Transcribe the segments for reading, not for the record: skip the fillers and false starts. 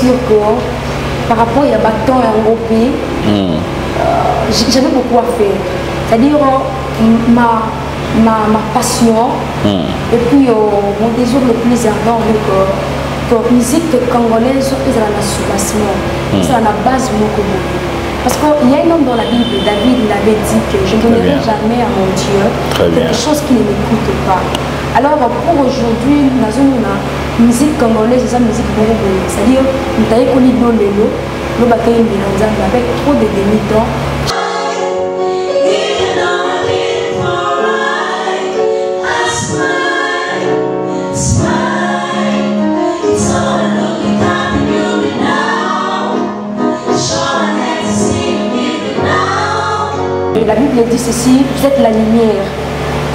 sûr que par rapport à Baton et en groupe, j'avais beaucoup à faire. C'est-à-dire ma passion et puis mon désir le plus ardent que la musique congolaise est à la soubassement, c'est à la base de mon commun. Parce qu'il y a un homme dans la Bible, David, il avait dit que je ne donnerai jamais à mon Dieu quelque chose qui ne m'écoute pas. Alors pour aujourd'hui, nous avons la musique congolaise, c'est la musique congolaise. C'est-à-dire, nous avons connu nos lélo, nous avons avec trop de demi-temps. La Bible dit ceci, vous êtes la lumière,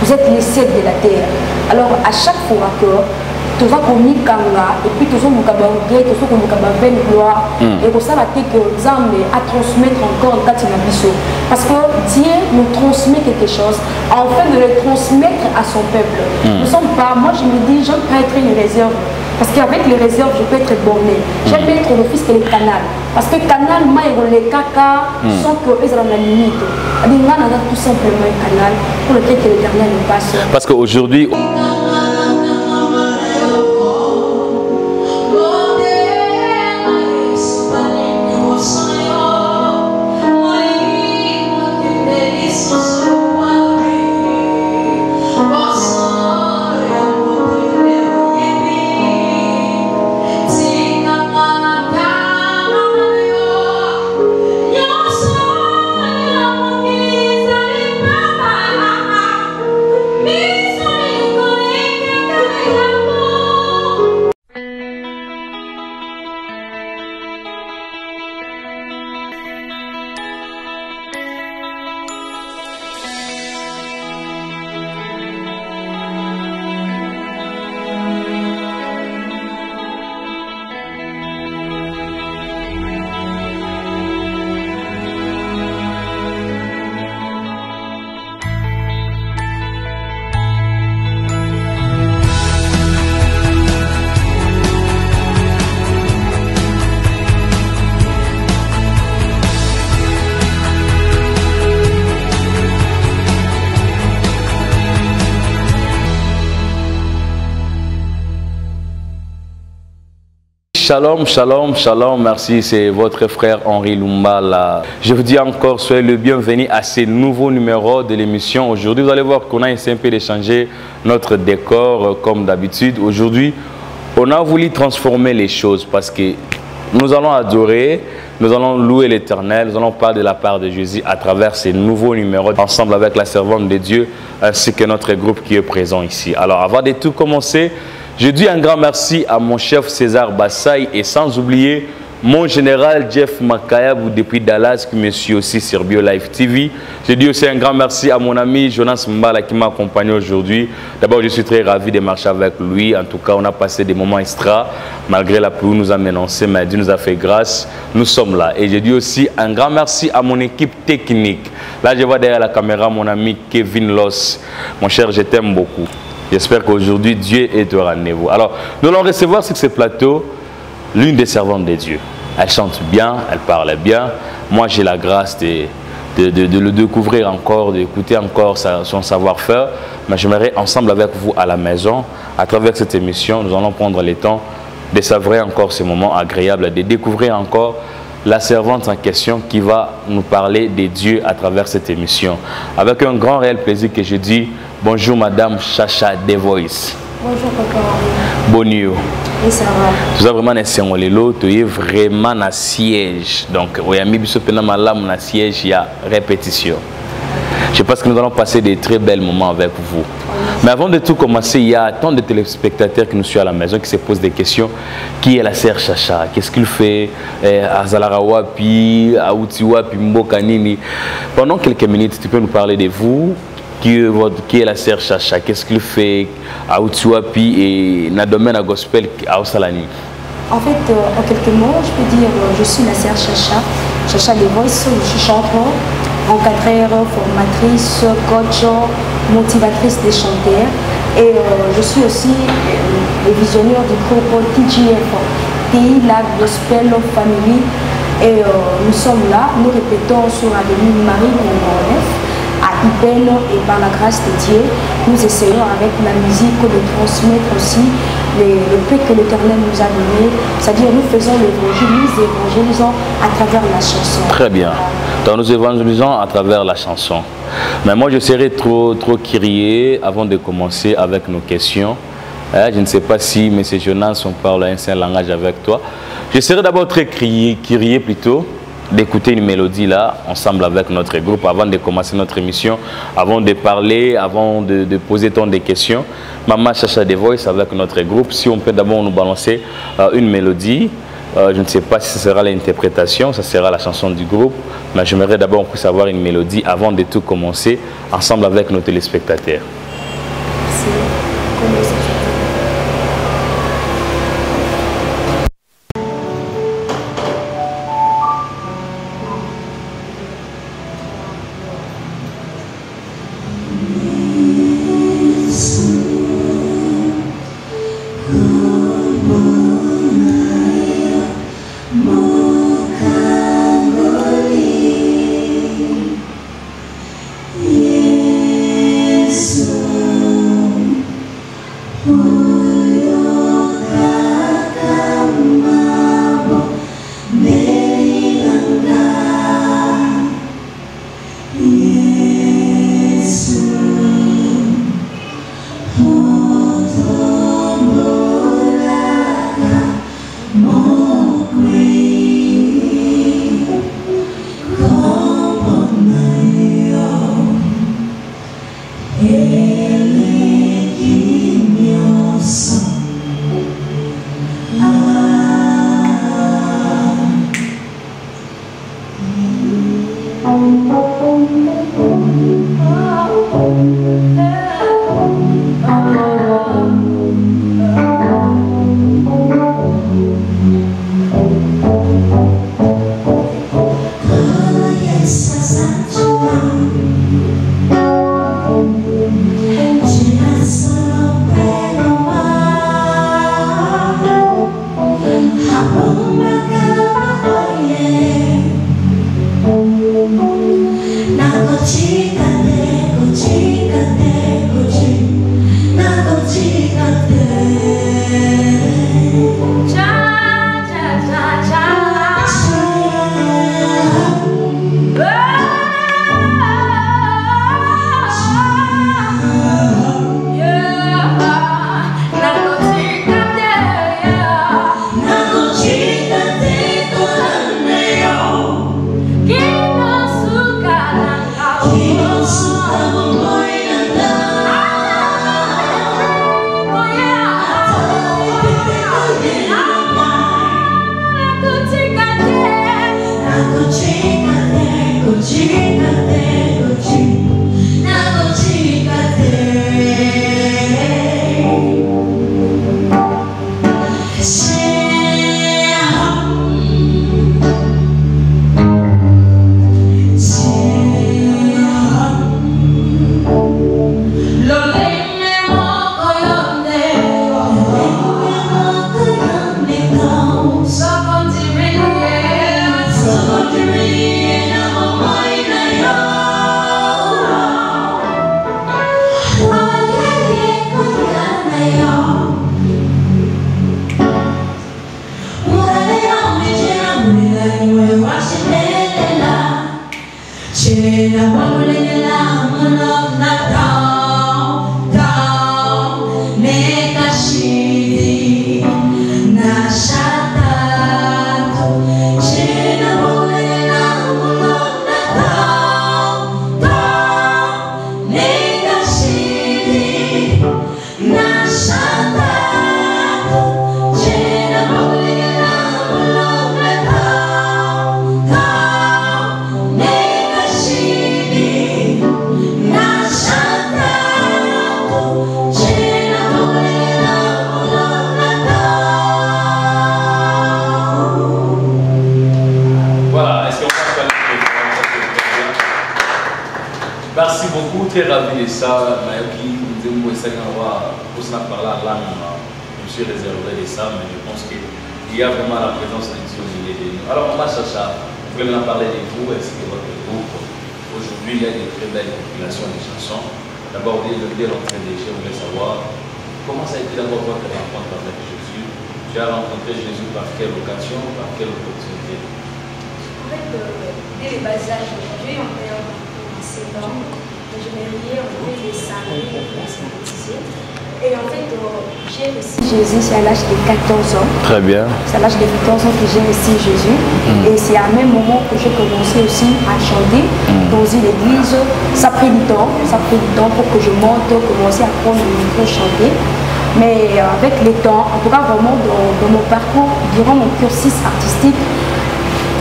vous êtes les cèdres de la terre. Alors à chaque fois que tu vas communiquer et puis tu vas communiquer, tu vas communiquer gloire et pour ça que Zambé a transmettre encore dans Bisso. Parce que Dieu nous transmet quelque chose afin de le transmettre à son peuple. Nous ne sommes pas, moi je me dis, j'aime pas être une réserve. Parce qu'avec les réserves, je peux être borné. J'aime être le fils que le canal. Parce que le canal, les caca, sans qu'ils aient la limite. On a tout simplement un canal pour lequel l'éternel nous passe. Parce qu'aujourd'hui... Shalom, shalom, shalom, merci, c'est votre frère Henri Lumba. Je vous dis encore, soyez le bienvenu à ce nouveau numéro de l'émission. Aujourd'hui, vous allez voir qu'on a essayé un peu d'échanger notre décor comme d'habitude. Aujourd'hui, on a voulu transformer les choses parce que nous allons adorer, nous allons louer l'Éternel, nous allons parler de la part de Jésus à travers ces nouveaux numéros, ensemble avec la servante de Dieu ainsi que notre groupe qui est présent ici. Alors, avant de tout commencer, je dis un grand merci à mon chef César Bassaï et sans oublier mon général Jeff Makayabou depuis Dallas qui me suit aussi sur BioLife TV. Je dis aussi un grand merci à mon ami Jonas Mbala qui m'a accompagné aujourd'hui. D'abord, je suis très ravi de marcher avec lui. En tout cas, on a passé des moments extra. Malgré la pluie, nous a menacé, mais Dieu nous a fait grâce. Nous sommes là. Et je dis aussi un grand merci à mon équipe technique. Là, je vois derrière la caméra mon ami Kevin Loss. Mon cher, je t'aime beaucoup. J'espère qu'aujourd'hui, Dieu est au rendez-vous. Alors, nous allons recevoir sur ce plateau l'une des servantes de Dieu. Elle chante bien, elle parle bien. Moi, j'ai la grâce de le découvrir encore, d'écouter encore son savoir-faire. Mais j'aimerais, ensemble avec vous à la maison, à travers cette émission, nous allons prendre le temps de savourer encore ces moments agréables, de découvrir encore la servante en question qui va nous parler de Dieu à travers cette émission. Avec un grand réel plaisir que je dis bonjour Madame Chacha The Voice. Bonjour papa. Bonjour. Et ça va? Tu as vraiment tu es vraiment à siège. Donc, il y a un siège, il y a répétition. Je pense que nous allons passer des très bels moments avec vous. Mais avant de tout commencer, il y a tant de téléspectateurs qui nous suivent à la maison qui se posent des questions. Qui est la sœur Chacha? Qu'est-ce qu'il fait à Zalarawapi, à Utiwapi, Mbokanini? Pendant quelques minutes, tu peux nous parler de vous. Qui est la sœur Chacha? Qu'est-ce qu'il fait à Utiwapi et dans le domaine gospel à Osalani? En fait, en quelques mots, je peux dire je suis la sœur Chacha. Chacha The Voice, je suis chanteuse, encadreur, formatrice, coach, motivatrice des chanteurs. Et je suis aussi le visionnaire du groupe TGF. TI La Gospel Family. Et nous sommes là, nous répétons sur l'avenue Marie numéro 9 à Ipel, et par la grâce de Dieu, nous essayons avec la musique de transmettre aussi le peu que l'Éternel nous a donné, c'est-à-dire nous faisons l'évangile, nous évangélisons à travers la chanson. Très bien. Donc nous évangélisons à travers la chanson. Mais moi je serais trop curieux avant de commencer avec nos questions. Je ne sais pas si M. Jonas, on parle un certain langage avec toi. Je serais d'abord très curieux plutôt d'écouter une mélodie là, ensemble avec notre groupe, avant de commencer notre émission, avant de parler, avant de poser tant de questions. Maman Chacha The Voice avec notre groupe, si on peut d'abord nous balancer une mélodie. Je ne sais pas si ce sera l'interprétation, ça sera la chanson du groupe, mais j'aimerais d'abord qu'on puisse avoir une mélodie avant de tout commencer, ensemble avec nos téléspectateurs. Merci beaucoup, très ravi de ça. Je me suis réservé de ça, mais je pense qu'il il y a vraiment la présence de Dieu au milieu de nous. Alors, moi, Chacha, vous pouvez maintenant parler de vous ainsi que votre groupe. Aujourd'hui, il y a des très belles compilations de chansons. D'abord, dès l'entrée des jeux, je voulais savoir comment ça a été d'abord votre rencontre avec Jésus. Tu as rencontré Jésus par quelle occasion, par quelle opportunité? En fait, dès les bas âges, j'ai eu un père en 7 ans. Je me riais, on faisait des salés, on s'est baptisé. Et en fait, j'ai reçu Jésus, c'est à l'âge de 14 ans. Très bien. C'est à l'âge de 14 ans que j'ai reçu Jésus. Et c'est à un même moment que j'ai commencé aussi à chanter dans une église. Ça a pris du temps pour que je monte, commencer à prendre le micro, chanter. Mais avec le temps, en tout cas vraiment dans mon parcours, durant mon cursus artistique,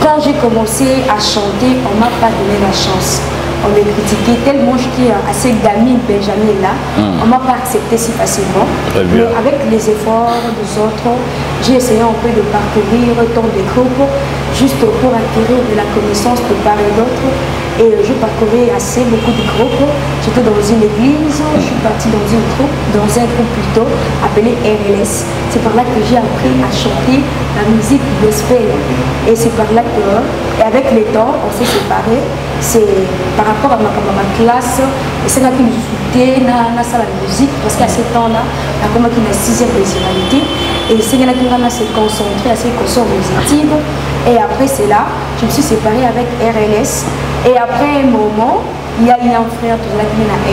quand j'ai commencé à chanter, on ne m'a pas donné la chance. On me critiquait tellement j'étais assez gamine, Benjamin là, on ne m'a pas accepté si facilement. Mais avec les efforts des autres, j'ai essayé un peu de parcourir tant de groupes, juste pour acquérir de la connaissance de part et d'autre. Et je parcourais assez beaucoup de groupes. J'étais dans une église, je suis partie dans un groupe plutôt appelé RLS. C'est par là que j'ai appris à chanter la musique gospel. Et c'est par là que, et avec le temps, on s'est séparés. C'est par rapport à ma classe, c'est là que je soutiens la salle de musique, parce qu'à ce temps-là, il y a comme une 6e régionalité, et c'est là que je s'est concentré à ses concerts musicaux. Et après cela, je me suis séparée avec RLS. Et après un moment, il y a eu un frère qui est à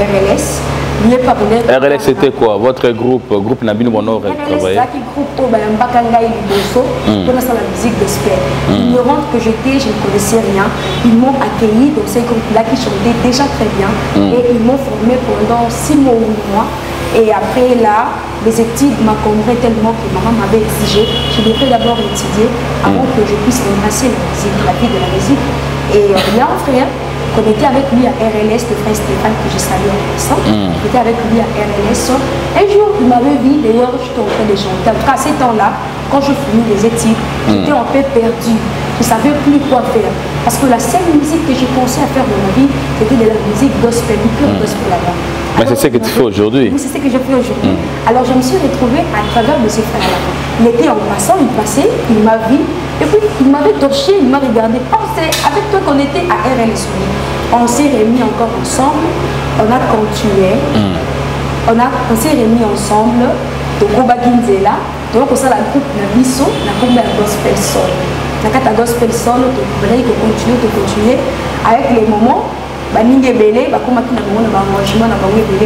RLS. RLS c'était quoi? Votre groupe Nabino Bono travaillé? RLS, c'est un groupe pour la musique gospel. Ignorante que j'étais, je ne connaissais rien. Ils m'ont accueilli dans ces groupes-là qui chantaient déjà très bien. Et ils m'ont formé pendant 6 mois ou 8 mois. Et après là, les études m'encombraient tellement que maman m'avait exigé. Je devais d'abord étudier avant que je puisse embrasser la musique, la vie de la musique. Et il y a un frère qu'on était avec lui à RLS, le frère Stéphane que je salue en passant. J'étais avec lui à RLS. Un jour, il m'avait vu, d'ailleurs, j'étais en train de chanter. En tout cas, à ces temps-là, quand je finis les études, j'étais un peu perdue. Je ne savais plus quoi faire. Parce que la seule musique que j'ai pensé à faire dans ma vie, c'était de la musique gospel, du pur gospel là-bas. Mais c'est ce que tu fais aujourd'hui. Oui, c'est ce que je fais aujourd'hui. Alors, je me suis retrouvée à travers de ces frères-là. Il était en passant, il passait, il m'a vu, et puis il m'avait torché, il m'a regardé. Oh, c'est avec toi qu'on était à RLS. On s'est remis encore ensemble, on a continué, on s'est remis ensemble, de Koba Ginzela, donc on s'est la groupe Nabiso, la groupe de Gospel Soul. La carte Gospel Soul, de continuer, avec les moments, baninge belé, comme on a un engagement, on a belé,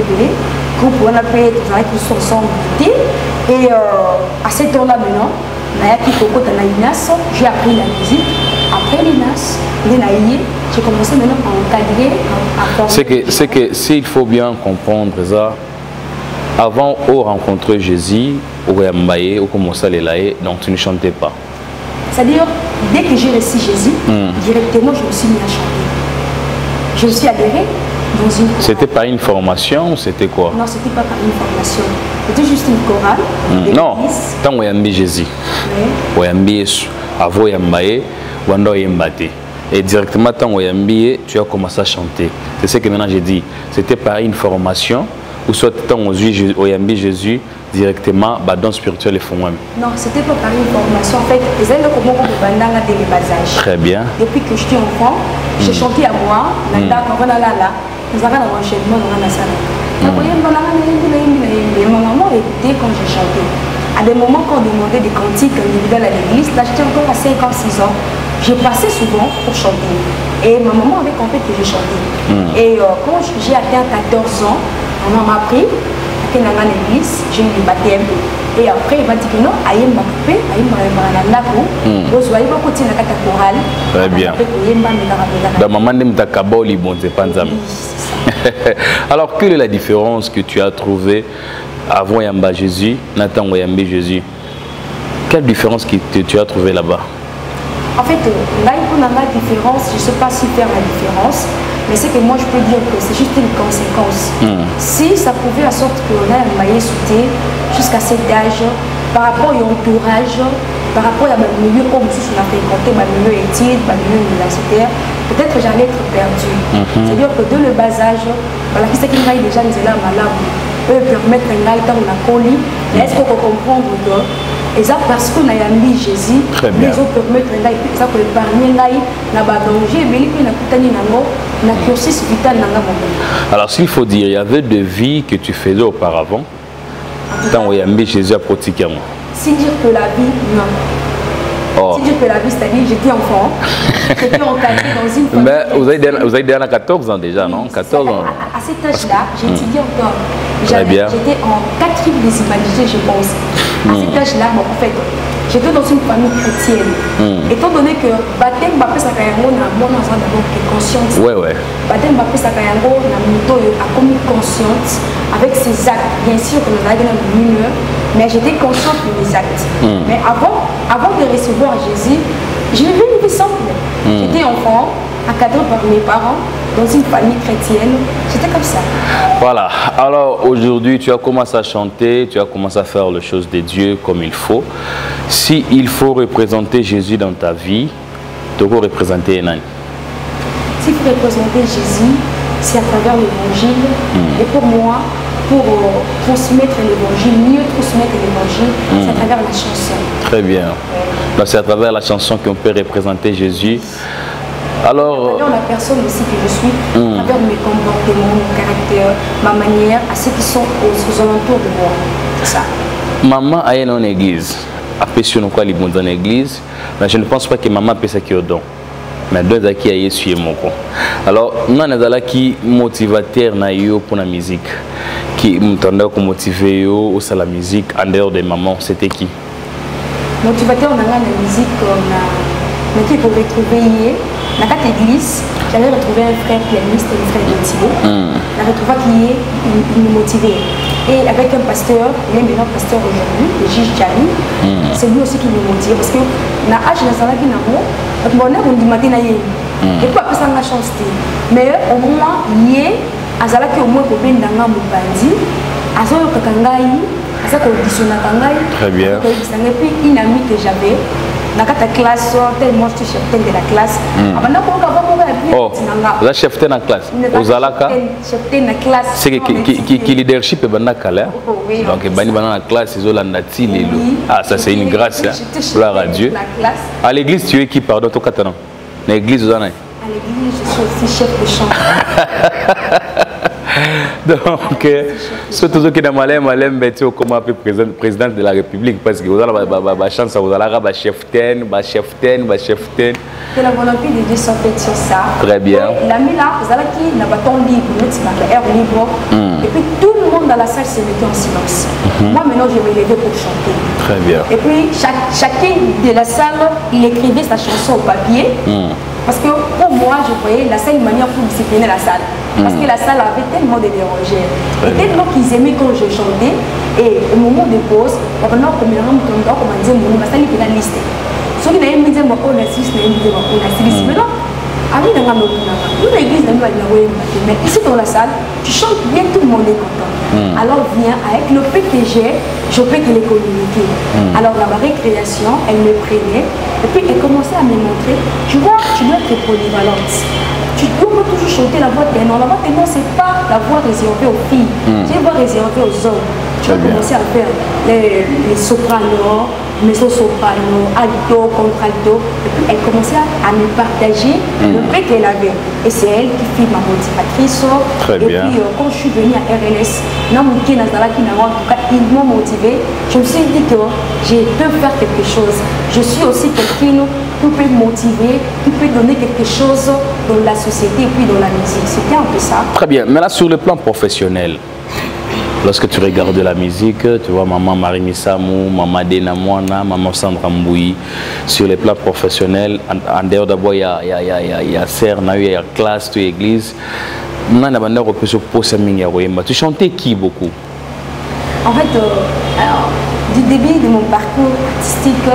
groupe on a fait tous ensemble. Et à ce temps-là maintenant, j'ai appris la musique. Après l'INAS, j'ai commencé maintenant à encadrer, à former. C'est que s'il faut bien comprendre ça, avant de rencontrer Jésus, au Yambaye, au commencer à l'élayer, donc tu ne chantais pas. C'est-à-dire, dès que j'ai reçu Jésus, directement je me suis mis à chanter. Je me suis adhérée dans une chorale. C'était pas une formation, c'était quoi? Non, c'était pas une formation. C'était juste une chorale. Non, tant que Yambi Jésus, Yambi Yesu, avant Yambaye, Wando Yembate. Et directement, tant que Yambi, tu as commencé à chanter. C'est ce que maintenant j'ai dit. C'était pas une formation, ou soit tant que Yambi Jésus, directement, dans spirituel et fond même. Non, c'était pas par une formation. En fait, les ailes comme on bandanga dès les bas âges. Très bien. Depuis que j'étais enfant, j'ai chanté à moi, nous avons un enchaînement dans la salle. Ma maman écoutait quand j'ai chanté. À des moments quand on demandait des cantiques individuelles à l'église, là j'étais encore à 5 ans, 6 ans, je passais souvent pour chanter. Et ma maman avait compris que j'ai chanté. Et quand j'ai atteint 14 ans, maman m'a pris à l'église, j'ai eu le baptême. Et après, il m'a dit que non, Aïe m'a coupé, Aïe m'a continuer la chorale. Très bien. Maman n'aime ta kaboli, bon, c'est pas ça. Alors, quelle est la différence que tu as trouvée avant Yamba Jésus, Nathan Yamba Jésus? Quelle différence que tu as trouvée là-bas? En fait, là, il y a la différence, je ne sais pas si faire la différence, mais c'est que moi, je peux dire que c'est juste une conséquence. Si ça pouvait à sorte qu'on a un maillet sauté jusqu'à cet âge, par rapport à l'entourage, par rapport à mon milieu, comme si on a fréquenté mon milieu études, mon milieu universitaire, peut-être que j'allais être perdue. C'est-à-dire que dès le bas âge, voilà, qui c'est qu'il y a déjà des élèves malades, peut permettre un aïe dans la colis, mais est-ce qu'on peut comprendre que Et ça parce qu'on a mis Jésus, les autres permettent de ça pour épargner na danger, mais il y a na cursus vital. Alors s'il faut dire, il y avait des vies que tu faisais auparavant, tant où il y a mis Jésus à pratiquer. Si dire que la vie, non. Oh. Si dire que la vie, c'est-à-dire j'étais enfant, j'étais encadré dans une famille. Mais vous avez déjà 14 ans déjà, non? 14 ans. À cet âge-là, j'étudiais encore. J'étais en 4e des humanités, je pense. À cet âge-là, en fait, j'étais dans une famille chrétienne. Étant donné que baptême Mbappé Sakayango n'a pas d'abord conscience. Baptême Mbappé Sakayango n'a pas commis conscience avec ses actes. Bien sûr que nous avons une mineur, mais j'étais consciente de mes actes. Mais avant de recevoir Jésus, je vivais une vie simple. J'étais enfant, encadré par mes parents, dans une famille chrétienne. J'étais comme ça. Voilà. Alors aujourd'hui, tu as commencé à chanter, tu as commencé à faire les choses de Dieu comme il faut. Si il faut représenter Jésus dans ta vie, tu dois représenter un. S'il faut représenter Jésus, c'est à travers l'évangile. Et pour moi, pour transmettre l'évangile, mieux transmettre l'évangile, c'est à travers la chanson. Très bien. C'est à travers la chanson qu'on peut représenter Jésus. Alors, à travers la personne aussi que je suis, à travers mes comportements, mon caractère, ma manière, à ceux qui sont aux alentours de moi. C'est ça. Maman a une église. Après, si on a dans l'église, mais je ne pense pas que maman peut ça qui est au don. Mais deux qui a suivi mon con. Alors, nous avons qui motivateur pour la musique, qui m'entendait comme motivé au la musique en dehors de maman, c'était qui? Motivateur dans la musique, on a pour retrouver dans cette église, j'avais retrouvé un frère pianiste, un frère motivé. On a retrouvé qui me motivait. Et avec un pasteur, il est maintenant pasteur aujourd'hui, le juge Jali, c'est lui aussi qui me motive. Parce que dans l'âge de la salle, on dit matin, et puis après ça, on a chance. Mais au moment où il y a au moins pour bien dans la bandi, à ce moment-là, à ça auditionné très bien. Et puis une amie que j'avais dans la classe, tellement je suis chef de la classe. Oh, vous êtes chef de la classe. Aux Alaka, c'est qui leadership est dans la classe. Donc, dans la classe, ils ont l'andati. Ah, ça c'est une grâce. Gloire à Dieu. À l'église, tu es qui, pardon, tout catalan? L'église, vous en avez? À l'église, je suis aussi chef de chant. Donc, surtout ceux qui sont malins, comme un peu président de la République, parce que vous avez la chance, vous avez la cheftaine. C'est la volonté de Dieu s'en fait sur ça. Très bien. L'ami là, vous avez qui n'a pas temps libre, air libre. Et puis tout le monde dans la salle se mettait en silence. Moi maintenant, je me levais pour chanter. Très bien. Et puis chacun de la salle, il écrivait sa chanson au papier. Parce que pour moi, je voyais la seule manière pour discipliner la salle. Parce que la salle avait tellement de dérogères. Et tellement qu'ils aimaient quand je chantais. Et au moment de pause, on a commencé à dire, on a sali la liste. Ceux qui n'avaient pas dit, on a 6, on a 6. Mais non, mais ici dans la salle, tu chantes bien, tout le monde est content. Alors viens avec le peu que j'ai, je peux te les communiquer. Alors la récréation, elle me prenait et puis elle commençait à me montrer, tu vois, tu dois être polyvalente. Tu dois toujours chanter la voix ténor. La voix ténor, ce n'est pas la voix réservée aux filles, c'est une voix réservée aux hommes. Tu vas commencer à faire les sopranos, mezzo-soprano, alto, contralto. Et puis elle commençait à me partager le fait qu'elle avait. Et c'est elle qui fit ma motivatrice. Très bien. Et puis quand je suis venue à RLS, en tout cas, ils m'ont motivée. Je me suis dit que je peux faire quelque chose. Je suis aussi quelqu'un qui peut motiver, qui peut donner quelque chose dans la société et puis dans la musique. C'était un peu ça. Très bien. Mais là, sur le plan professionnel, lorsque tu regardes la musique, tu vois maman Marie Samou, maman Dena Moana, maman Sandra Mboui. Sur les plans professionnels, en dehors d'abord, il y a Serna, il y a classe, il y a église. Tu chantais qui beaucoup? En fait, alors, du début de mon parcours artistique,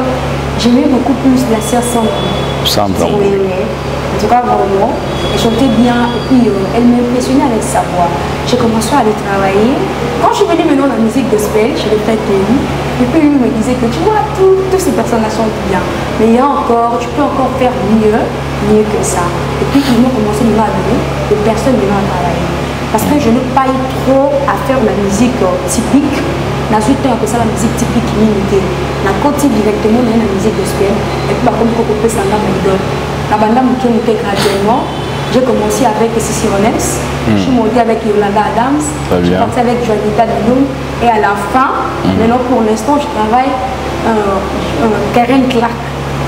j'aimais beaucoup plus la sœur Sandra. En tout cas, vraiment, elle chantait bien et puis elle m'impressionnait avec sa voix. J'ai commencé à aller travailler. Quand je suis venue maintenant dans la musique gospel, je l'ai fait et puis lui me disait que tu vois, toutes ces personnes-là chantent bien. Mais il y a encore, tu peux encore faire mieux que ça. Et puis ils m'ont commencé à donner des personnes venant à travailler. Parce que je n'ai pas eu trop à faire la musique typique. Dans ce temps, on appelle ça la musique typique limitée. na côté directement na musique gospel et puis comme qu'on peut s'en avoir idole la bande muke graduellement j'ai commencé avec Sissi Ronex, je suis montée avec Yolanda Adams, je suis partie avec Joanita Dinoum et à la fin, maintenant pour l'instant je travaille Karen Clark.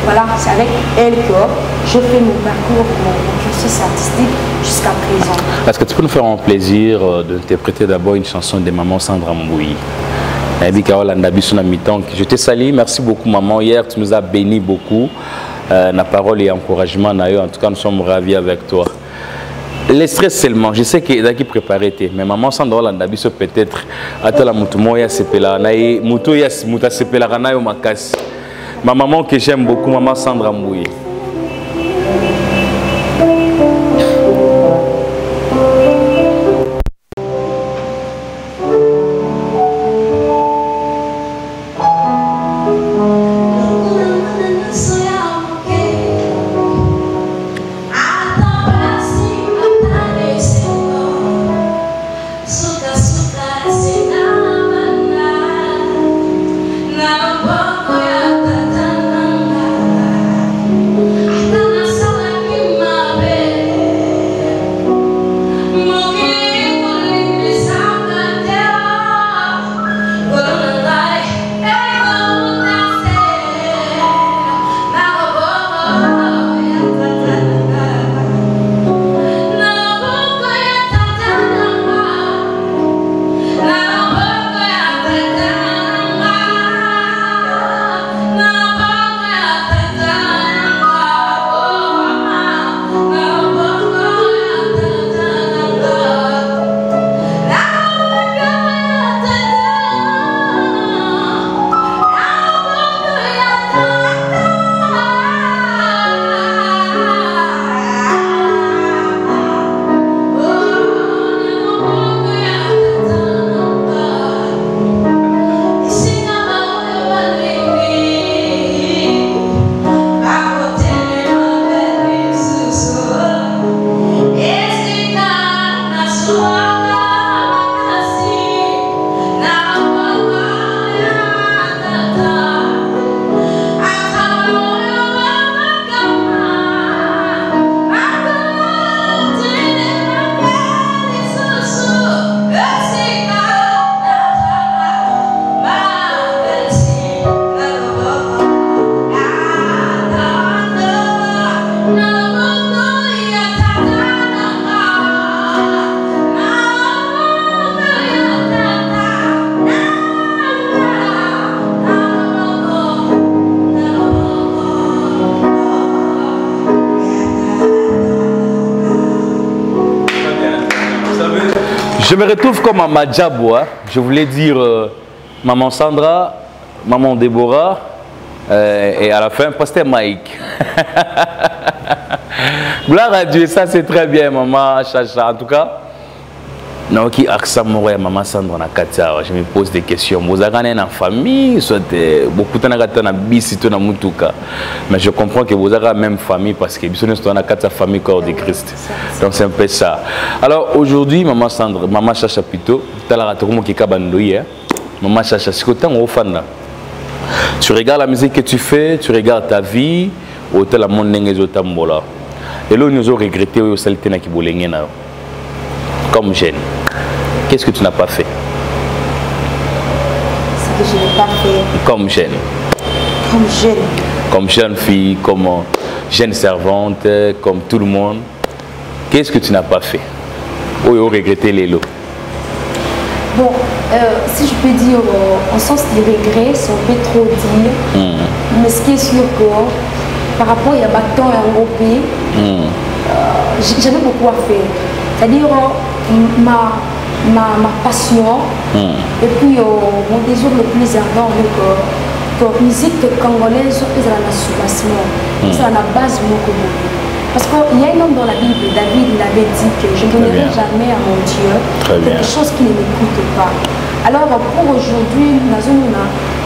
Voilà, c'est avec elle que je fais mon parcours, mon cursus artistique jusqu'à présent. Est-ce que tu peux nous faire un plaisir d'interpréter d'abord une chanson de Maman Sandra Mbouyi? Je te salue, merci beaucoup maman. Hier tu nous as béni beaucoup. La parole et encouragement, en tout cas nous sommes ravis avec toi. Le stress seulement, je sais qu'il y a qui préparé, mais maman Sandra Landabi peut-être attends la mutumo ya sepela na muto ya muta sepela kana yo makasi. Ma maman que j'aime beaucoup, maman Sandra Mbouyi. Je me retrouve comme à Madjaboua. Je voulais dire maman Sandra, maman Déborah et à la fin pasteur Mike. Gloire à Dieu, ça c'est très bien maman Chacha. En tout cas, non qui accent maman Sandra na Katia. Je me pose des questions. Vous avez une famille, soit beaucoup de gens na bisito na mutuka. Mais je comprends que vous avez la même famille parce que vous êtes dans la famille corps de Christ. Donc c'est un peu ça. Alors aujourd'hui, maman Sandra, maman Chacha Pito, tu as la ratourmo qui kabandoui, maman Chacha, c'est que tu regardes la musique que tu fais, tu regardes ta vie, ou tu as la monde n'engezotambola. Et là, nous avons regretté au saltena qui bolengena. Comme jeune, qu'est-ce que tu n'as pas fait? Ce que je n'ai pas fait. Comme jeune. Comme jeune. Comme jeune fille, comme jeune servante, comme tout le monde. Qu'est-ce que tu n'as pas fait? Ou regretter les lots? Bon, si je peux dire en sens de regret, si on peut trop dire, mais ce qui est sûr que par rapport à Bâton et en Europé, j'avais beaucoup à faire. C'est-à-dire ma passion et puis mon désir le plus ardent que la musique congolaise est à la soubassement, c'est à la base de mon commun. Parce qu'il y a un homme dans la Bible, David, il avait dit que je ne donnerai jamais à mon Dieu quelque chose qui ne m'écoute pas. Alors pour aujourd'hui, la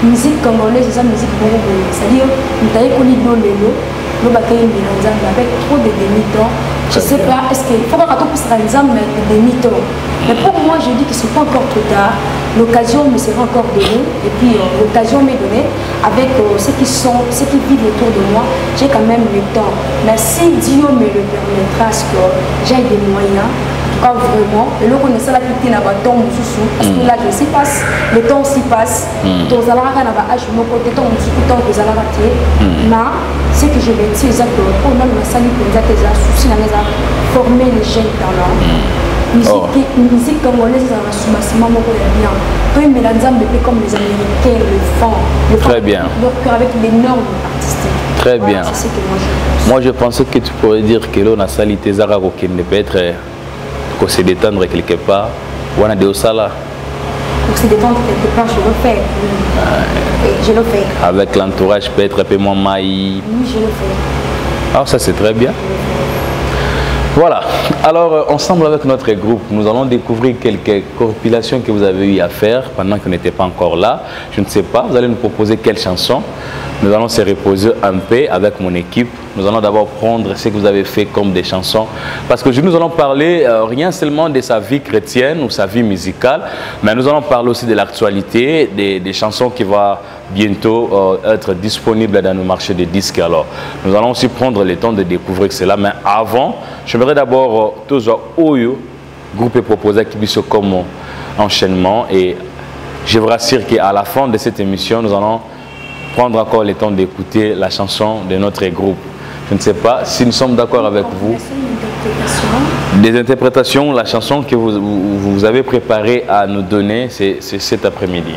musique congolaise, c'est la musique congolaise. C'est-à-dire, nous avons connu l'Olelo, avec trop de demi-temps. Je ne sais pas, est-ce qu'il faut que tu puisses réaliser des demi-temps. Mais pour moi, je dis que ce n'est pas encore trop tard. l'occasion me sera encore donnée, et puis l'occasion m'est donnée avec ceux qui vivent autour de moi, j'ai quand même le temps. Mais si Dieu me le permettra, que j'ai des moyens, en tout cas vraiment, et là on est là qui n'a pas de temps, parce que là je s'y passe, le temps s'y passe, dans la rara n'a pas âge, mon côté temps, temps que ça va rater, mais ce que je vais dire, c'est que pour nous, on a sali pour nous a souci, on a formé les jeunes talents. Musique congolaise, ça va soubassement bien. Peu mais la nzambe comme les Américains le font. Très bien. Leur cœur avec les normes artistiques. Très bien. C'est ce que moi je pense. Moi je pensais que tu pourrais dire que l'on a sali tes arabes qui ne peut être qu'on se détendre quelque part. Ou on a des osala. Pour se détendre quelque part, je le fais. Oui, je le fais. Avec l'entourage peut-être un peu moins maï. Oui, je le fais. Ah, ça c'est très bien. Voilà, alors ensemble avec notre groupe, nous allons découvrir quelques compilations que vous avez eu à faire pendant que vous n'étiez pas encore là. Je ne sais pas, vous allez nous proposer quelle chanson. Nous allons se reposer un peu avec mon équipe. Nous allons d'abord prendre ce que vous avez fait comme des chansons. Parce que nous allons parler rien seulement de sa vie chrétienne ou sa vie musicale, mais nous allons parler aussi de l'actualité, des chansons qui vont bientôt être disponibles dans nos marchés de disques. Alors, nous allons aussi prendre le temps de découvrir cela. Mais avant, j'aimerais d'abord toujours Oyo, groupe proposé qui puisse comme enchaînement. Et je vous rassure qu'à la fin de cette émission, nous allons prendre encore le temps d'écouter la chanson de notre groupe. Je ne sais pas si nous sommes d'accord avec vous. Des interprétations, la chanson que vous avez préparée à nous donner, c'est cet après-midi.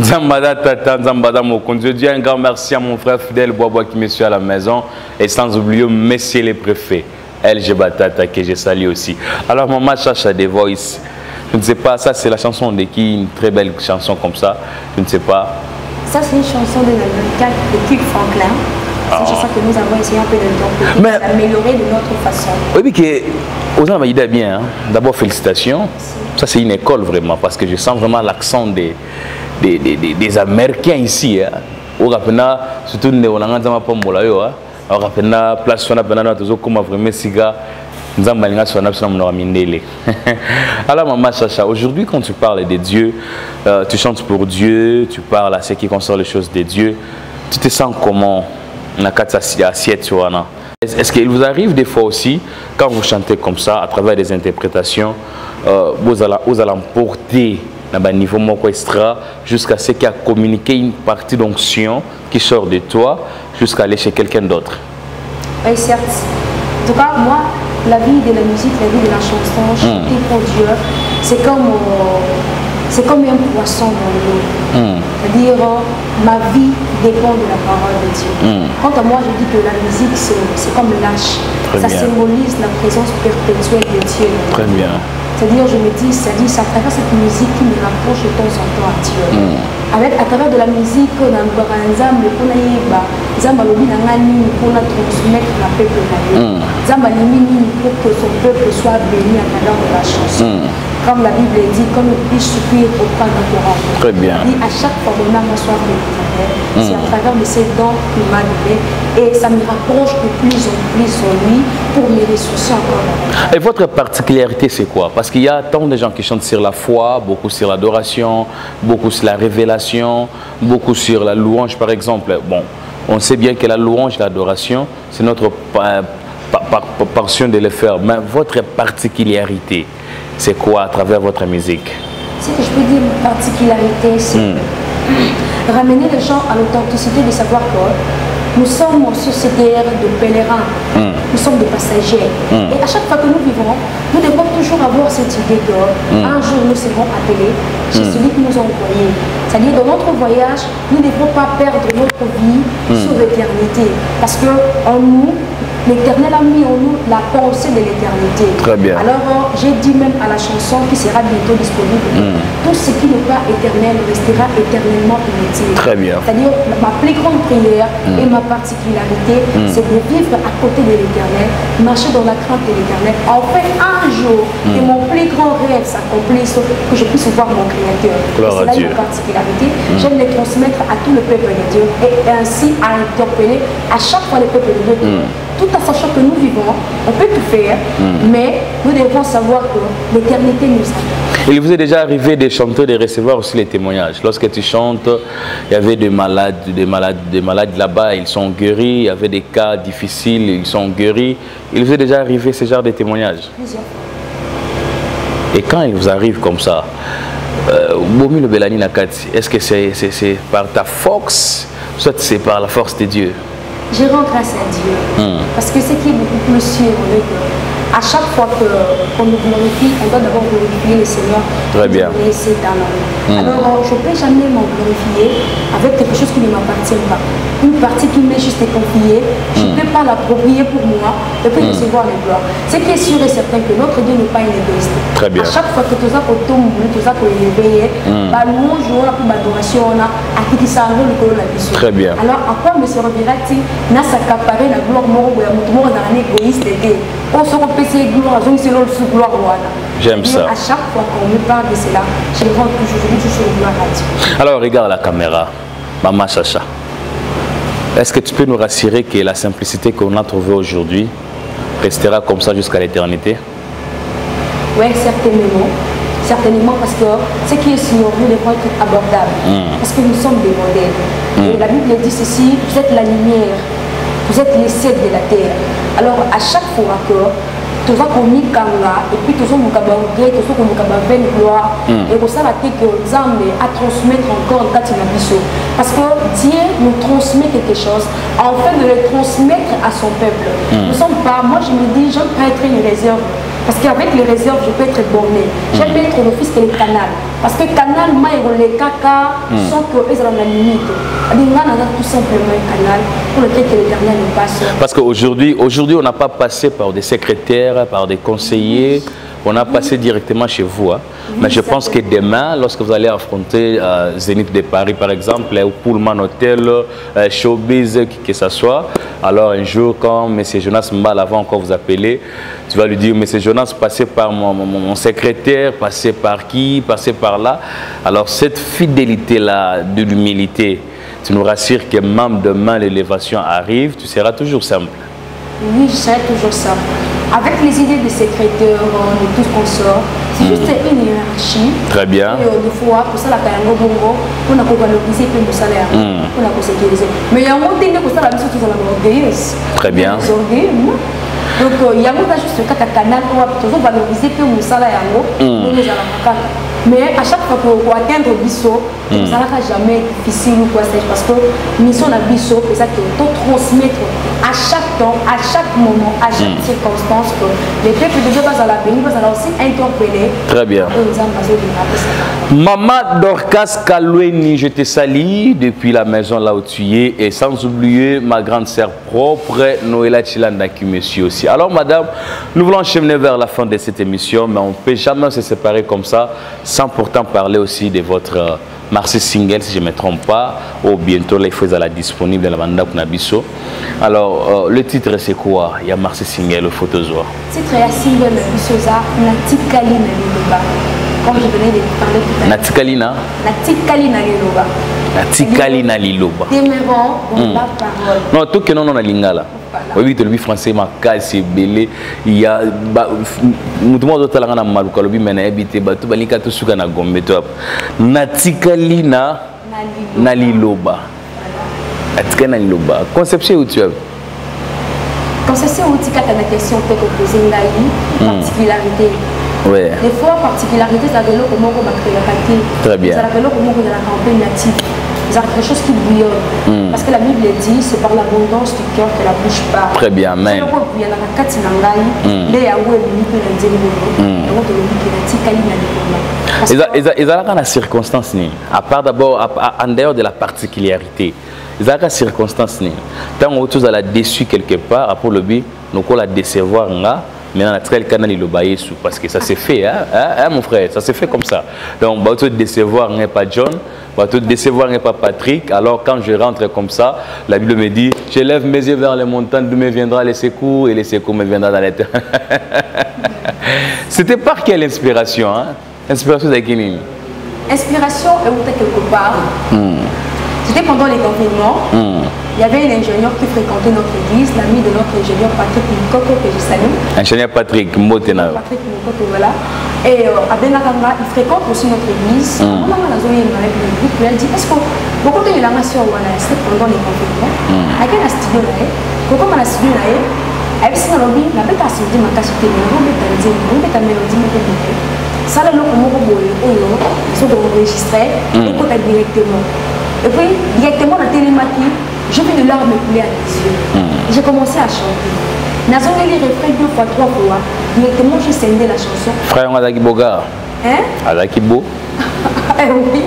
Zambada Tata, Zambada Mokonzo. Je dis un grand merci à mon frère fidèle Bois qui me suit à la maison. Et sans oublier Messieurs les préfets, LG Batata que je salue aussi. Alors maman Chacha des Voice. Je ne sais pas, ça c'est la chanson de qui? Une très belle chanson comme ça. Je ne sais pas. Ça c'est une chanson de l'album de Kirk Franklin. C'est une chanson que nous avons essayé un peu d'améliorer de notre façon. Oui, mais que aux Américains bien. Hein. D'abord félicitations. Ça c'est une école vraiment parce que je sens vraiment l'accent des Américains ici. Hein. Au Rapena, surtout les Hollandais, on n'a pas molayo. Au Rapena, place on a vraiment comme vraiment siga. Alors maman Chacha, aujourd'hui quand tu parles de Dieu, tu chantes pour Dieu, tu parles à ce qui concerne les choses de Dieu, tu te sens comment? Est-ce qu'il vous arrive des fois aussi, quand vous chantez comme ça, à travers des interprétations, vous allez emporter à un niveau extra jusqu'à ce qu'il y a communiqué une partie d'onction qui sort de toi jusqu'à aller chez quelqu'un d'autre? Oui, certes. En tout cas, moi, la vie de la musique, la vie de la chanson, chanter pour Dieu, c'est comme un poisson dans l'eau. C'est-à-dire, ma vie dépend de la parole de Dieu. Quant à moi, je dis que la musique, c'est comme l'âche. Ça symbolise la présence perpétuelle de Dieu. Très bien. C'est-à-dire, je me dis, c'est à travers cette musique qui me rapproche de temps en temps à Dieu. À travers de la musique, on a un ensemble, on a transmettre la peuple pour que son peuple soit béni à travers de la chanson. Comme la Bible dit, comme le biche soupire auprès d'un courant. Très bien. Et à chaque fois mon âme soit bénie. C'est à travers de ces dons qu'il m'a donné et ça me rapproche de plus en plus en lui pour me ressourcer encore. Et votre particularité c'est quoi? Parce qu'il y a tant de gens qui chantent sur la foi, beaucoup sur l'adoration, beaucoup sur la révélation, beaucoup sur la louange par exemple. Bon, on sait bien que la louange et l'adoration, c'est notre passion de le faire. Mais votre particularité, c'est quoi à travers votre musique? Ce que je peux dire, une particularité, c'est ramener les gens à l'authenticité de savoir que nous sommes sur cette terre de pèlerins, nous sommes des passagers. Et à chaque fois que nous vivons, nous devons toujours avoir cette idée qu'un jour nous serons appelés chez celui qui nous a envoyés. C'est-à-dire dans notre voyage, nous ne devons pas perdre notre vie sur l'éternité. Parce qu'en nous, l'Éternel a mis en nous la pensée de l'éternité. Très bien. Alors, j'ai dit même à la chanson qui sera bientôt disponible, tout ce qui n'est pas éternel restera éternellement inutile. Très bien. C'est-à-dire, ma plus grande prière et ma particularité, c'est de vivre à côté de l'éternel, marcher dans la crainte de l'éternel. Enfin, un jour, que mon plus grand rêve s'accomplisse, que je puisse voir mon Créateur. Gloire à Dieu. C'est là une particularité. J'aime les transmettre à tout le peuple de Dieu et ainsi à interpeller à chaque fois le peuple de Dieu. Tout en sachant que nous vivons, on peut tout faire, mais nous devons savoir que l'éternité nous attend. Il vous est déjà arrivé de chanter, de recevoir aussi les témoignages. Lorsque tu chantes, il y avait des malades là-bas, ils sont guéris. Il y avait des cas difficiles, ils sont guéris. Il vous est déjà arrivé ce genre de témoignages? Plusieurs fois. Et quand il vous arrive comme ça, est-ce que c'est par ta force, soit c'est par la force de Dieu? Je rends grâce à Dieu. Parce que ce qui est beaucoup plus sûr, à chaque fois qu'on nous glorifie, on doit d'abord glorifier le Seigneur. Très bien. Alors, je ne peux jamais m'en glorifier avec quelque chose qui ne m'appartient pas. Une partie qui m'est juste confiée, je ne peux pas l'approprier pour moi et puis recevoir les gloires. Ce qui est sûr et certain que notre Dieu n'est pas un égoïste. Très bien. À chaque fois que tu as tomber, tu as élevé, louange, adoration, très bien. Alors, à quoi me servira-t-il n'a s'accaparer la gloire dans un égoïste et on se repèse gloire, gloire. J'aime ça. À chaque fois qu'on me parle de cela, je rends toujours gloire à Dieu. Alors, regarde la caméra, Maman Chacha. Est-ce que tu peux nous rassurer que la simplicité qu'on a trouvée aujourd'hui restera comme ça jusqu'à l'éternité? Oui, certainement. Certainement, parce que ce qui est sur nous devrait être abordable. Parce que nous sommes des modèles. Et la Bible dit ceci, vous êtes la lumière, vous êtes les sels de la terre. Alors, à chaque fois que tu vas communiquer et puis tu vas nous cabanger, tu vas nous cabanger gloire, et pour ça, la tête que Zambé à transmettre encore dans la mission. Parce que Dieu nous transmet quelque chose, afin de le transmettre à son peuple. Nous sommes pas, moi je me dis, j'aime pas être une réserve. Parce qu'avec les réserves, je peux être borné. J'aime être le fils que le canal. Parce que le canal, les caca, sans qu'ils soient dans la limite. On a tout simplement un canal pour lequel l'Éternel nous passe. Parce qu'aujourd'hui, on n'a pas passé par des secrétaires, par des conseillers. On a passé directement chez vous. Hein. Mais je pense que demain, lorsque vous allez affronter Zénith de Paris, par exemple, ou Pullman Hotel, Showbiz, qui que ce soit, alors un jour, quand M. Jonas Mbala va encore vous appeler, tu vas lui dire, M. Jonas, passez par mon secrétaire, passez par qui, passez par là. Alors cette fidélité-là, de l'humilité, tu nous rassures que même demain, l'élévation arrive, tu seras toujours simple. Oui, je serai toujours simple. Avec les idées des secrétaires, de tout ce qu'on sort, c'est juste une hiérarchie. Très bien. Et des fois, pour ça, la Kayango Bongo, on a valoriser plus le salaire, on a sécuriser. Mais il y a un moment donné que ça, la mission, c'est orgueilleuse. Très bien. Donc, il y a juste un canal pour valoriser plus le salaire. Mais à chaque fois pour atteindre le biseau, ça ne sera jamais difficile ou quoi, parce que la mission de biseau, c'est ça que tu transmettre à chaque temps, à chaque moment, à chaque circonstance, que les peuples de Dieu vont aussi interpeller. Très bien. Maman Dorcas Kaloueni, je te salue depuis la maison là où tu es, et sans oublier ma grande sœur propre, Noëlla Chilanda qui me suit aussi. Alors madame, nous voulons cheminer vers la fin de cette émission, mais on ne peut jamais se séparer comme ça, sans pourtant parler aussi de votre Marcy Single, si je ne me trompe pas, ou bientôt là, il faut la disponible dans la bande Kunabiso. Alors, le titre c'est quoi? Il y a Marcy Single, le photozoa. Le titre est Single, Bisoza, Natikali Naliloba. Comme je venais de parler tout à l'heure. Natikalina? Natikali Naliloba. Natikali Naliloba. Demeurons dans la parole. Non, tout que non, on a lingala. Oui, le français, ma case, c'est belé. Il y a. Nous devons d'autres langues à Malouka, mais habité, tout balika, tout ce qu'on a gommé. Natikalina Naliloba. Natikali Naliloba. Conception où tu es? Conception où tu as la question que tu poses une particularité. Oui. Des fois, particularité, ça veut dire comment on va créer la qualité. Très bien. Ça veut dire comment on va la campagne native. C'est quelque chose qui bouillonne. Parce que la Bible dit, c'est par l'abondance du cœur que la bouche parle. Très bien, amen. Ils ont la circonstance, à part d'abord, en dehors de la particularité, ils ont la circonstance. Tant que tu as la déçu quelque part, après le but, nous allons la décevoir. Mais on a très le canal il parce que ça s'est fait, hein, mon frère, ça s'est fait comme ça. Donc, bah, te décevoir n'est pas John, bah, te décevoir n'est pas Patrick. Alors, quand je rentre comme ça, la Bible me dit, je lève mes yeux vers les montagnes, d'où me viendra les secours, et les secours me viendront dans l'éternel. C'était par quelle inspiration, hein? Inspiration de qui? Inspiration est où quelque part. C'était pendant les confinements. Il y avait un ingénieur qui fréquentait notre église, l'ami de notre ingénieur Patrick Mukoko que je salue. Ingénieur Patrick Motena. Patrick Mukoko, voilà. Et à Benakanga, il fréquente aussi notre église. On a elle dit, est-ce que beaucoup de la nation c'était pendant les confinements? À quel studio là? Pourquoi dans la studio là? Elle dit, on n'a pas studio, ma casse télé, on met ta mélodie, ça là, ils sont enregistrés, et directement. Et puis, directement dans la télématique, j'ai vu de larmes couler à les yeux. J'ai commencé à chanter. Nazonga les refrains 2 fois, 3 fois. Directement, j'ai scindé la chanson. Frère, on a Boga. Hein? Alaki Bo. Oui,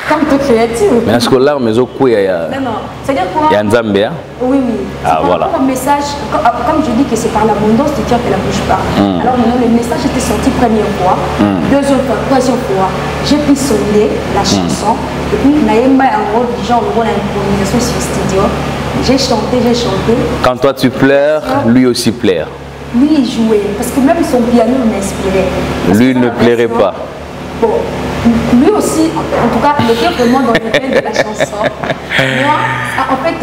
comme tout créatif. Mais est-ce que là, mais au coup, il y a. Non, non. C'est-à-dire quoi? Il y a un Zambia. Oui, oui. Ah, voilà. Un message, comme je dis que c'est par l'abondance du cœur que la bouche parle. Alors maintenant, le message était sorti première fois, deuxième fois, troisième fois. J'ai pu sonder la chanson. Et puis, Naïma en gros, genre, on a une improvisation sur le studio. J'ai chanté, j'ai chanté. Quand toi tu pleures, lui aussi pleure. Lui, il jouait. Parce que même son piano m'inspirait. Lui ne plairait pas. Bon, lui aussi, en tout cas, il était vraiment dans le thème de la chanson. Moi, en fait,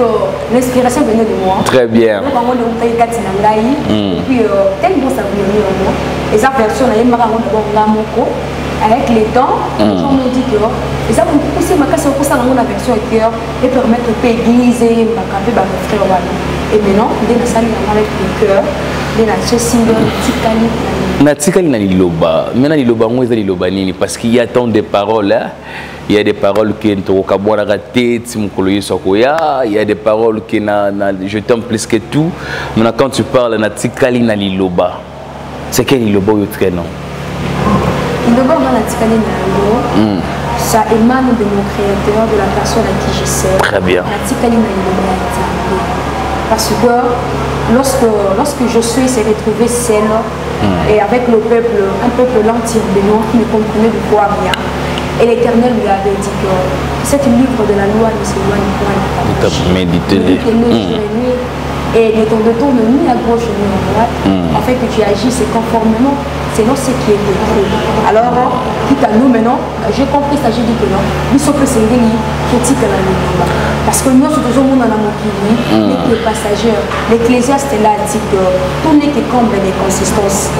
l'inspiration venait de moi. Très bien. Donc, on a eu Kati Nangai. Et puis, tellement ça venait en moi. Et sa version, on a eu Maramoko. Avec les temps, les gens m'ont dit que les gens ont poussé ma casse pour ça dans la version avec cœur et permettre de aiguiser ma capé, ma frère. Et maintenant, dès que ça avec le cœur, dès la single, Tikali. Natikali na liloba. Maintenant liloba moi c'est liloba nini parce qu'il y a tant de paroles là. Il y a des paroles qui sont kabwana raté, timukoloye sokoya, il y a des paroles qui na je t'aime plus que tout. Maintenant quand tu parles natikali na liloba. C'est quel liloba ou autre non? Liloba na natikali na liloba. Ça émane de mon créateur, de la personne à qui je sers. Très bien. Natikali na liloba. Parce que lorsque je suis s'est retrouvé seul et avec le peuple, un peuple lentille de nous qui ne comprenait de quoi rien. Et l'Éternel lui avait dit que cet livre de la loi ne s'éloigne point de méditer. Et ne t'en détourne ni à gauche ni à droite, afin que tu agisses conformément selon ce qui est écrit. Alors, quitte à nous maintenant, j'ai compris ça, j'ai dit que non, nous sommes c'est critique à la ligne. Parce que nous sommes toujours dans mon pays, les passagers, l'Ecclésiaste là dit que tout n'est que comble des consistances.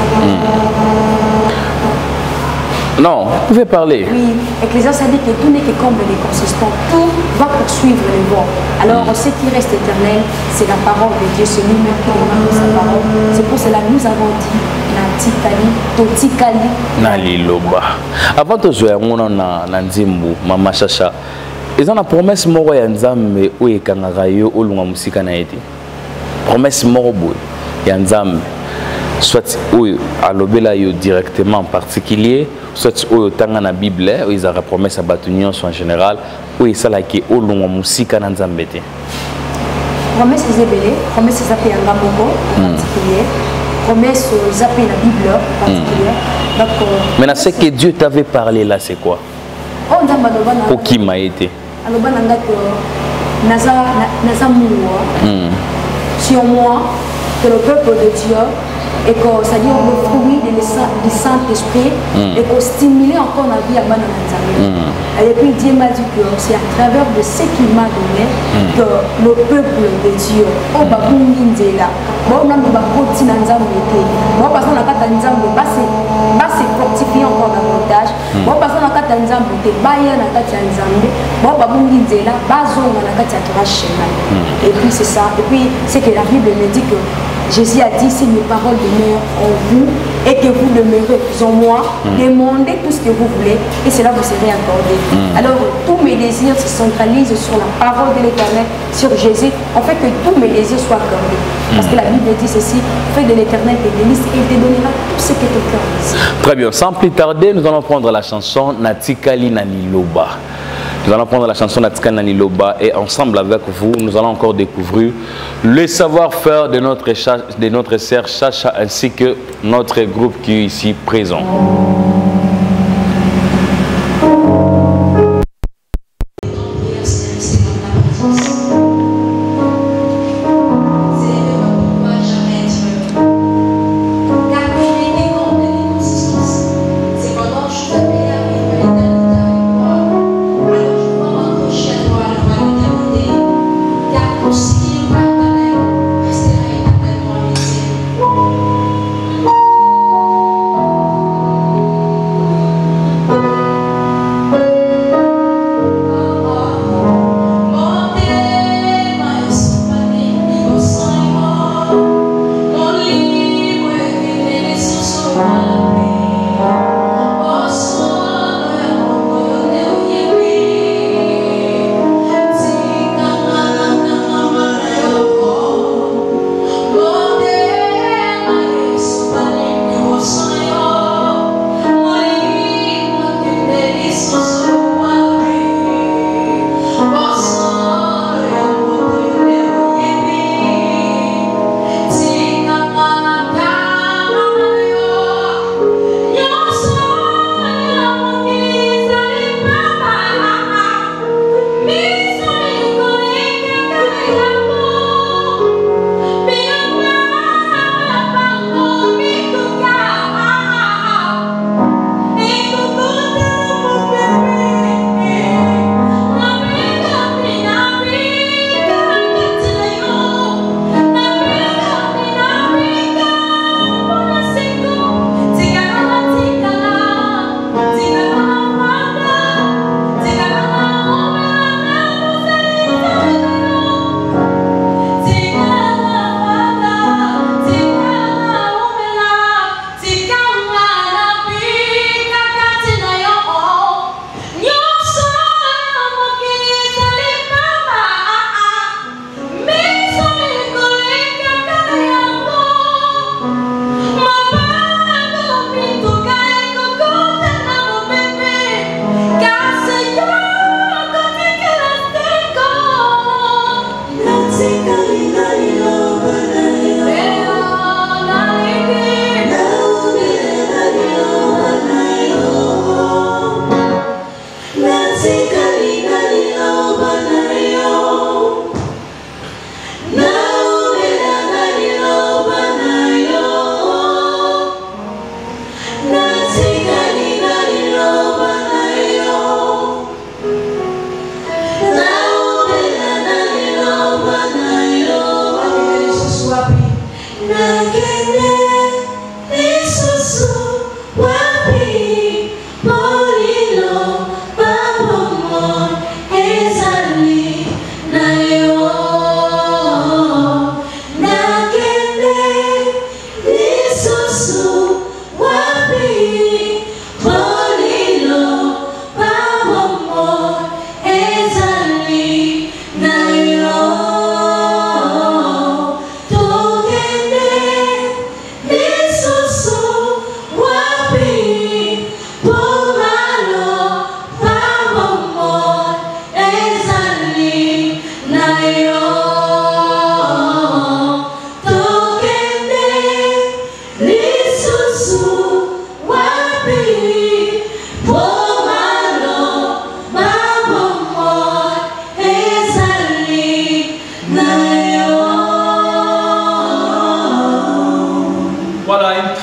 Non, vous pouvez parler. Oui, l'Ecclésiaste a dit que tout n'est que comble des consistants. Tout va poursuivre les vents. Alors, ce qui reste éternel, c'est la parole de Dieu, c'est lui-même qui demande sa parole. C'est pour cela que nous avons dit Natikali, Totikali. Naliloba. Avant de jouer, on a Nzimbu, Mama Chacha. Ils ont la promesse moro ya Nzambe ou ekangaka yo olunga musika na ete. Promesse moro boy ya Nzambe. Soit ou alobela yo directement en particulier, soit ou tanga na Bible, ou ils ont la promesse à Batunion en général, ou ils savent que olunga musika na Nzambe te. Promesse Zébélé, promesse Zapé en Gamoko en particulier, promesse Zapé la Bible en particulier. Donc, maintenant, ce que Dieu t'avait parlé là, c'est quoi? Pour qui m'a été? Sur moi, que le peuple de Dieu, et que c'est-à-dire le fruit du Saint-Esprit, et que stimuler encore la vie à Bananzamé. Et puis Dieu m'a dit que c'est à travers de ce qu'il m'a donné que le peuple de Dieu, au Babunginzela, bon, on a beaucoup va se fortifier encore davantage. Bon, parce qu'on a quatre ensemble, Baya na quatre ensemble, bon, Babunginzela, Bazon na quatre ensemble. Et puis c'est ça. Et puis c'est que la Bible me dit que Jésus a dit, si mes paroles demeurent en vous et que vous demeurez en moi, demandez tout ce que vous voulez et cela vous serez accordé. Alors, tous mes désirs se centralisent sur la parole de l'Éternel, sur Jésus, en fait que tous mes désirs soient accordés. Parce que la Bible dit ceci, fais de l'Éternel tes délices et il te donnera tout ce que ton cœur désire. Très bien, sans plus tarder, nous allons prendre la chanson Natikali Naniloba. Nous allons prendre la chanson Natikali Naniloba et ensemble avec vous, nous allons encore découvrir le savoir-faire de notre sœur Chacha ainsi que notre groupe qui est ici présent.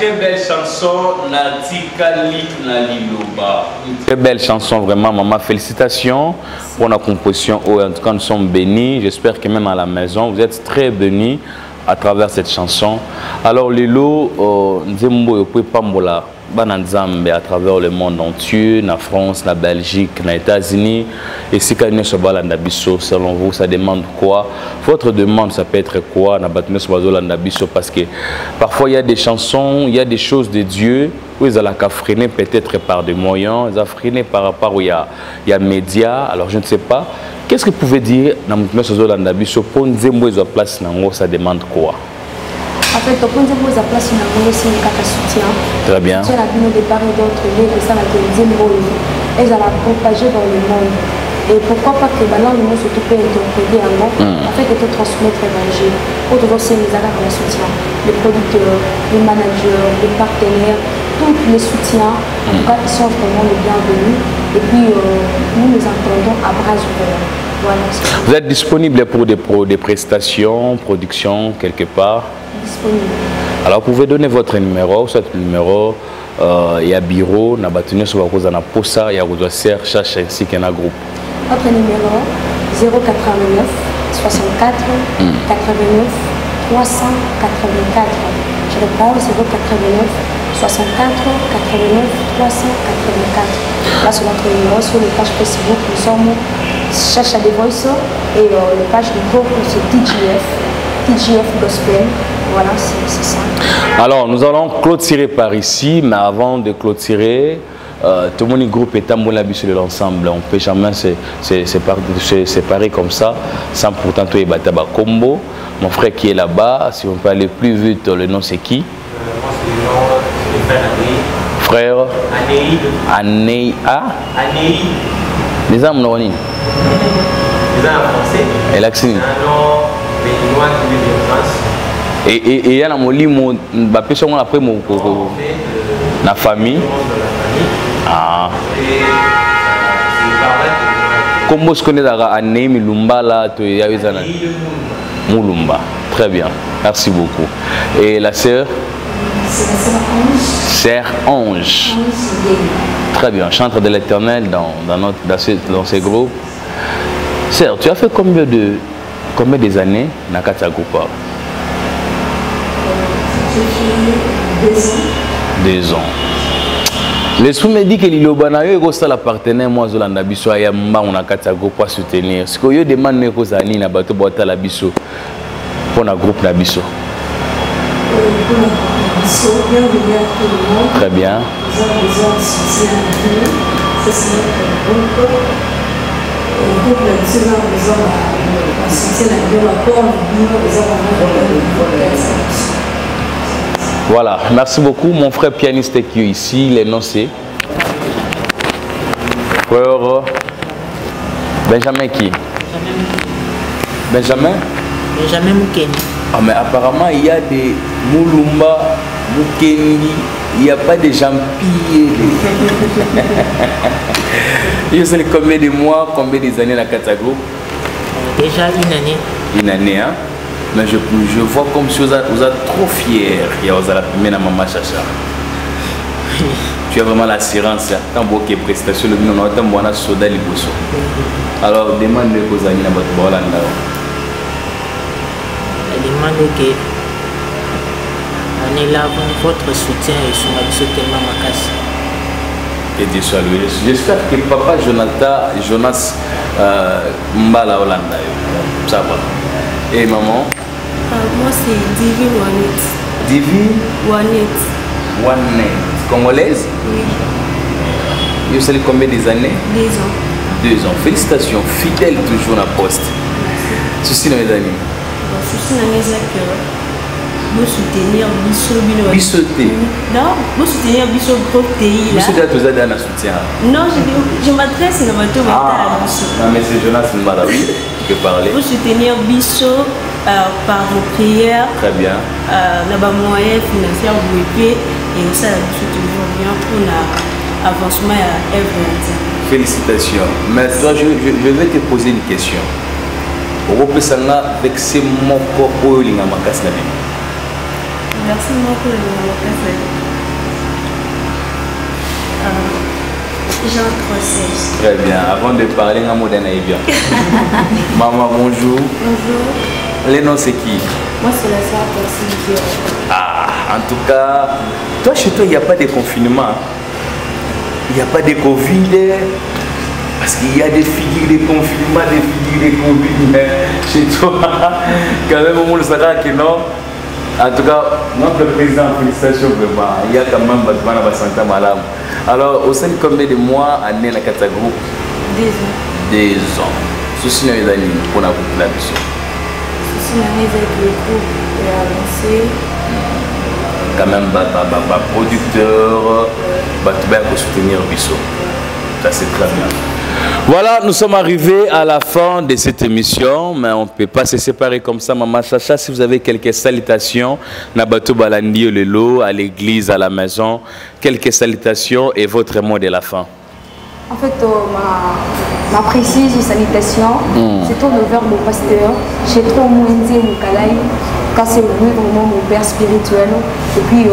très belle chanson, Natika Lit Naliloba. Très belle chanson, vraiment, maman. Félicitations pour la composition. En tout cas, nous sommes bénis. J'espère que même à la maison, vous êtes très bénis à travers cette chanson. Alors, Lilo, Nzembo Yopwe Pambola, Bananzambe à travers le monde entier, en France, en Belgique, aux États-Unis. Et si quelqu'un se bat selon vous, ça demande quoi? Votre demande, ça peut être quoi? Parce que parfois, il y a des chansons, il y a des choses de Dieu où ils ont freiné peut-être par des moyens, ils ont freiné par rapport où il y a médias. Alors, je ne sais pas. Qu'est-ce que vous pouvez dire dans pour nous place ça demande quoi? En fait, pour nous place c'est un soutien. Très bien. Soutien à de part et d'autre, ça elles ont propagé dans le monde. Et pourquoi pas que maintenant le monde se peut interpréter en mot, en fait, de transmettre l'évangile. Pour toujours c'est les arabes la soutien. Les producteurs, les managers, les partenaires, tous les soutiens, en tout cas, ils sont vraiment les bienvenus. Et puis, nous nous entendons à bras ouverts. Voilà. Vous êtes disponible pour des prestations, productions, quelque part? Disponible. Alors, vous pouvez donner votre numéro, soit numéro, il y a bureau, il y a bâtiment, il y a posa, il y a cherche ainsi qu'un groupe. Notre numéro 089 64 89 384. Je reprends 089 64 89 384. Là, sur notre numéro, sur les pages Facebook, nous sommes Cherche à des Voice et le page du groupe, c'est TGF Gospel. Voilà, c'est ça. Alors, nous allons clôturer par ici, mais avant de clôturer, tout le monde groupe est amoureux sur l'ensemble. On ne peut jamais se séparer comme ça, sans pourtant tout battre à combo. Mon frère qui est là-bas, si on peut aller plus vite, le nom c'est qui? Frère Anéi. Les âmes, non? Les âmes français. Et l'accent. Et il y a un personne après mon la famille. Ah. Comment je connais Anéi Milumba là, tu y a Moulumba. Très bien. Merci beaucoup. Et la sœur? Sœur Ange. Très bien. Chantre de l'Éternel dans ces groupes. Sœur, tu as fait combien des années dans Katagoupa? 2 ans. L'esprit me dit que l'Ilobanayo est la partenaire moi Zolanda Bisso Ayamba on a Katagoupa soutenir. Ce que je demande aux amis na bateau boîte la Bisso pour un groupe na Bisso. Très bien. Voilà, merci beaucoup. Mon frère pianiste qui est ici, il est noncé. Frère Benjamin qui? Benjamin Moukeni. Ah, mais apparemment, il y a des Moulumba, Moukeni, il n'y a pas de Jampi. Je sais combien de mois, combien des années dans Katago? Déjà une année. Une année, hein? Mais je vois comme si vous êtes trop fiers. Il y a la première maman Chacha. Tu as vraiment l'assurance. Tant que les prestations, le minimum, tant que les soda liboso. Alors, demande aux amis dans votre Bolanda. Demande que on est là pour votre soutien et son absolument ma casse. Et Dieu soit loué. J'espère que papa Jonas Mbala Hollanda. Ça va. Et maman? Moi c'est Divi Wanet. Divi Wanet. Wanet. Congolaise? Oui. Vous savez combien des années? 2 ans. 2 ans. Félicitations. Fidèle toujours à la poste. Ceci dans les amis. Ceci dans les amis. Vous soutenir Bissoté. Non, vous soutenir Bisso groupe TI là. Bissoté a toujours donné un soutien. Non, je m'adresse à votre non, mais c'est Jonas Mbalawi qui peut parler. Vous soutenir Bisso par vos prières. Très bien. Là-bas, moyen financier, vous pouvez et ça, je suis toujours bien pour l'avancement à œuvre. Félicitations. Maintenant, je vais te poser une question. Au représentant avec ces mots pour Merci beaucoup de mon préféré. Jean 36. Très bien. Avant de parler, un mot d'un bien. Maman, bonjour. Bonjour. Les noms, c'est qui? Moi, c'est la soeur Percy. Ah, en tout cas, toi, chez toi, il n'y a pas de confinement. Il n'y a pas de Covid. Parce qu'il y a des figures de confinement, des figures de Covid. Mais chez toi, quand même, on le saura que non. En tout cas, notre président, félicitations vraiment. Il y a quand même Batman Santa Malam. Alors, au sein de combien de mois, année dans le groupe? 2 ans. 2 ans. Ceci n'est pas pour la population. Ceci n'est pas le groupe est avancé. Quand même, producteur, pour soutenir Bissot. Ça, c'est très bien. Voilà, nous sommes arrivés à la fin de cette émission, mais on ne peut pas se séparer comme ça. Maman Chacha, si vous avez quelques salutations, Nabato Balandi, le lot, à l'église, à la maison, quelques salutations et votre mot de la fin. En fait, ma précise salutation, c'est tout le verbe au pasteur. J'ai trop mouinzé mon calaï, car c'est lui vraiment mon père spirituel. Et puis,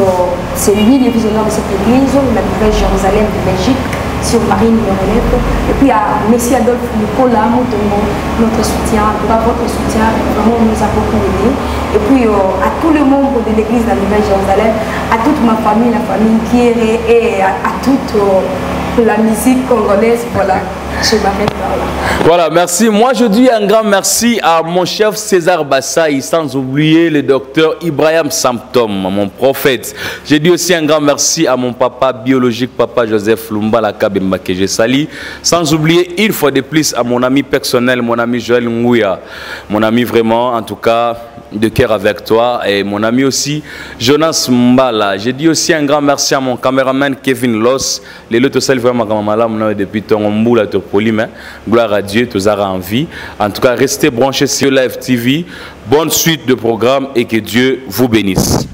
c'est lui le visionnaire de cette église, la nouvelle Jérusalem de Belgique, sur Marie numéro 9. Et puis, à Messie Adolphe Nicolas, notre soutien, votre soutien vraiment nous a beaucoup aidé. Et puis, à tous les membres de l'église de la nouvelle Jérusalem, à toute ma famille, la famille Kieré, et à toute la musique congolaise, voilà, je m'arrête là. Voilà, merci. Moi, je dis un grand merci à mon chef César Bassaï, sans oublier le docteur Ibrahim Samptom, mon prophète. Je dis aussi un grand merci à mon papa biologique, papa Joseph Lumba, la Kabemba que j'ai sali. Sans oublier, une fois de plus, à mon ami personnel, mon ami Joël Ngouya. Mon ami vraiment, en tout cas, de cœur avec toi. Et mon ami aussi, Jonas Mbala. Je dis aussi un grand merci à mon caméraman Kevin Loss. Les lots de vraiment malade depuis ton omboula te polyme. Gloire à Dieu, tous en vie. En tout cas, restez branchés sur Live TV. Bonne suite de programme et que Dieu vous bénisse.